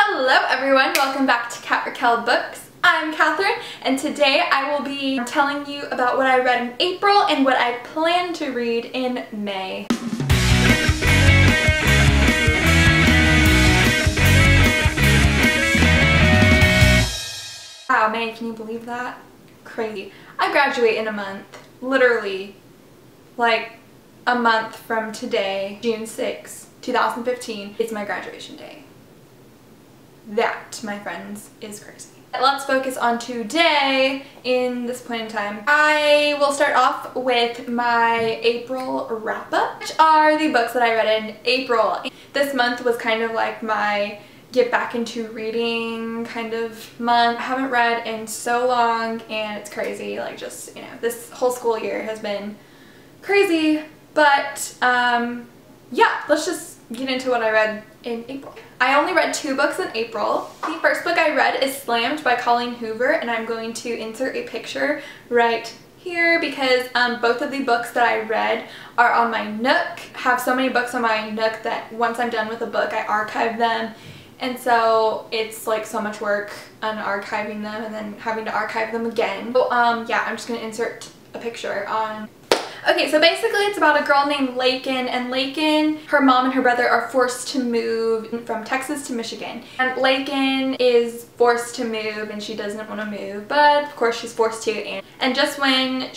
Hello everyone, welcome back to Cat Raquel Books. I'm Catherine and today I will be telling you about what I read in April and what I plan to read in May. Wow, May, can you believe that? Crazy. I graduate in a month. Literally, like a month from today, June 6, 2015, is my graduation day. That, my friends, is crazy. Let's focus on today in this point in time. I will start off with my April wrap-up, which are the books that I read in April. This month was kind of like my get back into reading kind of month. I haven't read in so long and it's crazy, like just, you know, this whole school year has been crazy, but yeah, let's just get into what I read in April. I only read 2 books in April. The first book I read is Slammed by Colleen Hoover, and I'm going to insert a picture right here because both of the books that I read are on my Nook. I have so many books on my Nook that once I'm done with a book I archive them, and so it's like so much work unarchiving them and then having to archive them again. So yeah, I'm just going to insert a picture on. Okay, so basically it's about a girl named Lakin, and Lakin, her mom and her brother are forced to move from Texas to Michigan. And Lakin is forced to move and she doesn't want to move, but of course she's forced to. And just when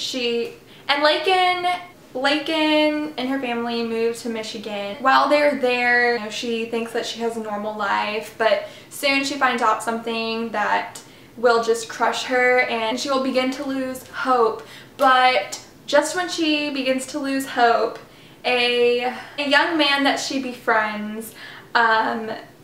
Lakin and her family moved to Michigan. While they're there, you know, she thinks that she has a normal life, but soon she finds out something that will just crush her and she will begin to lose hope. But just when she begins to lose hope, a young man that she befriends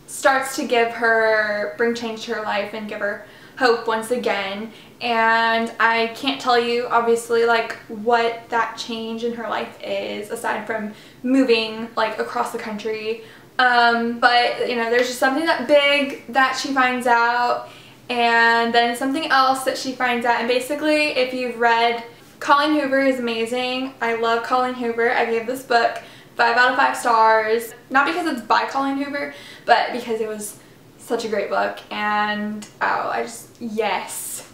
starts to bring change to her life and give her hope once again. And I can't tell you, obviously, like what that change in her life is, aside from moving like across the country. But you know, there's just something that big that she finds out, and then something else that she finds out. And basically, if you've read, Colleen Hoover is amazing. I love Colleen Hoover. I gave this book 5 out of 5 stars. Not because it's by Colleen Hoover, but because it was such a great book. And oh, I just, yes,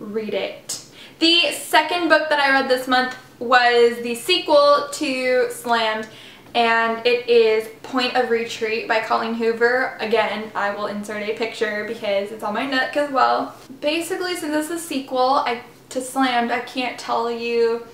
read it. The second book that I read this month was the sequel to Slammed, and it is Point of Retreat by Colleen Hoover. Again, I will insert a picture because it's on my Nook as well. Basically, since this is a sequel to Slammed, I can't tell you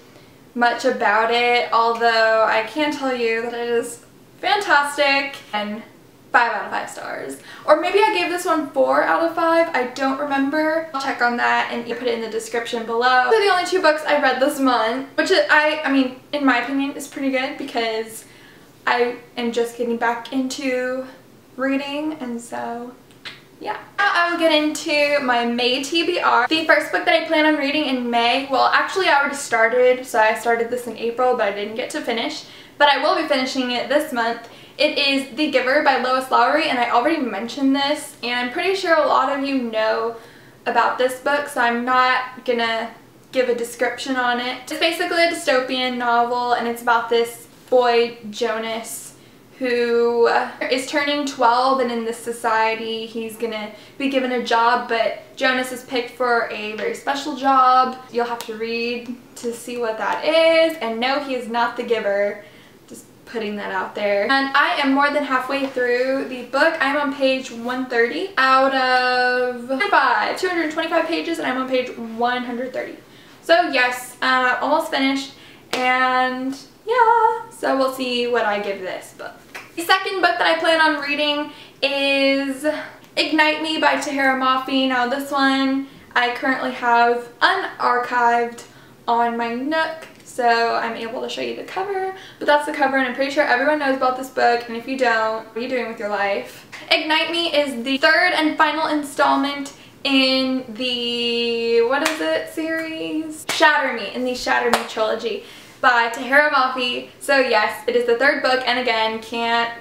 much about it, although I can tell you that it is fantastic and 5 out of 5 stars. Or maybe I gave this one 4 out of 5, I don't remember. I'll check on that and put it in the description below. Those are the only 2 books I read this month, which I mean, in my opinion, is pretty good because I am just getting back into reading, and so yeah. Now I will get into my May TBR. The first book that I plan on reading in May, well actually I already started, so I started this in April but I didn't get to finish, but I will be finishing it this month. It is The Giver by Lois, Lowry, and I already mentioned this, and I'm pretty sure a lot of you know about this book, so I'm not gonna give a description on it. It's basically a dystopian novel, and it's about this boy, Jonas, who is turning 12, and in this society he's gonna be given a job, but Jonas is picked for a very special job. You'll have to read to see what that is, and no, he is not the giver. Just putting that out there. And I am more than halfway through the book. I'm on page 130 out of 225 pages, and I'm on page 130. So yes, almost finished, and yeah, so we'll see what I give this book. The second book that I plan on reading is Ignite Me by Tahereh Mafi. Now this one I currently have unarchived on my Nook, so I'm able to show you the cover, but that's the cover and I'm pretty sure everyone knows about this book, and if you don't, what are you doing with your life? Ignite Me is the 3rd and final installment in the, what is it, series? Shatter Me, in the Shatter Me trilogy by Tahereh Mafi. So yes, it is the 3rd book, and again, can't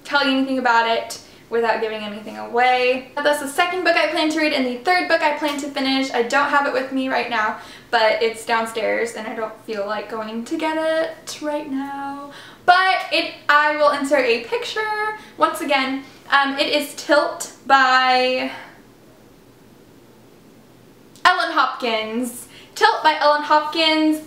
tell you anything about it without giving anything away. That's the 2nd book I plan to read, and the 3rd book I plan to finish. I don't have it with me right now, but it's downstairs and I don't feel like going to get it right now. But I will insert a picture once again It is Tilt by Ellen Hopkins. Tilt by Ellen Hopkins.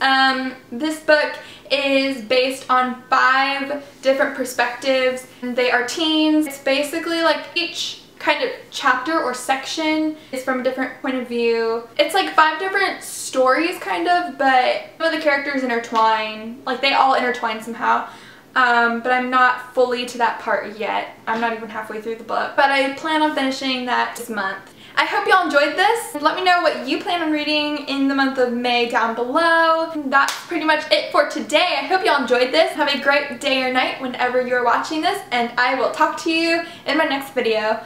This book is based on 5 different perspectives. They are teens. It's basically like each kind of chapter or section is from a different point of view. It's like 5 different stories kind of, but some of the characters intertwine. Like they all intertwine somehow. But I'm not fully to that part yet. I'm not even halfway through the book. But I plan on finishing that this month. I hope y'all enjoyed this. Let me know what you plan on reading in the month of May down below. That's pretty much it for today. I hope y'all enjoyed this. Have a great day or night whenever you're watching this, and I will talk to you in my next video.